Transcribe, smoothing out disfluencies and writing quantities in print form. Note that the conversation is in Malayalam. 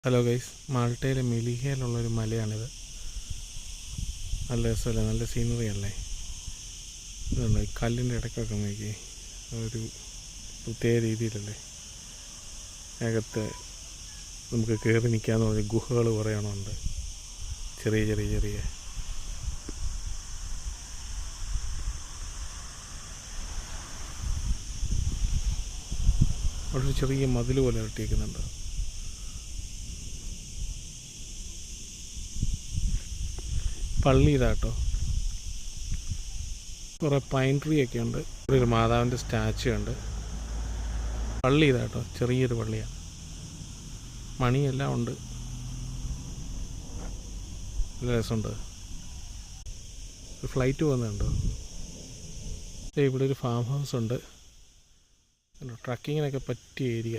Hello guys, മാൾട്ടയിലെ മെലിഹയിലുള്ളൊരു മലയാണിത്. നല്ല രസമല്ലേ, നല്ല സീനറി അല്ലേ. ഇതുണ്ട് കല്ലിൻ്റെ ഇടയ്ക്കൊക്കെ നോക്കി ഒരു പ്രത്യേക രീതിയിലല്ലേ. അകത്ത് നമുക്ക് കയറി നിൽക്കാമെന്ന് പറഞ്ഞ ഗുഹകൾ കുറേ എണ്ണമുണ്ട്. ചെറിയ ചെറിയ ചെറിയ അവിടെ ഒരു ചെറിയ മതിൽ പോലെ കെട്ടിയിരിക്കുന്നുണ്ട്. പള്ളി ഇതാട്ടോ, കുറേ പൈൻ ട്രീ ഒക്കെ ഉണ്ട്. ഇവിടെ ഒരു മാതാവിൻ്റെ സ്റ്റാച്ചു ഉണ്ട്. പള്ളി ഇതാട്ടോ, ചെറിയൊരു പള്ളിയാണ്. മണിയെല്ലാം ഉണ്ട്. നല്ല രസമുണ്ട്. ഒരു ഫ്ലൈറ്റ് പോകുന്നുണ്ടോ. ഇവിടെ ഒരു ഫാം ഹൗസ് ഉണ്ട്. ട്രക്കിങ്ങിനൊക്കെ പറ്റിയ ഏരിയ.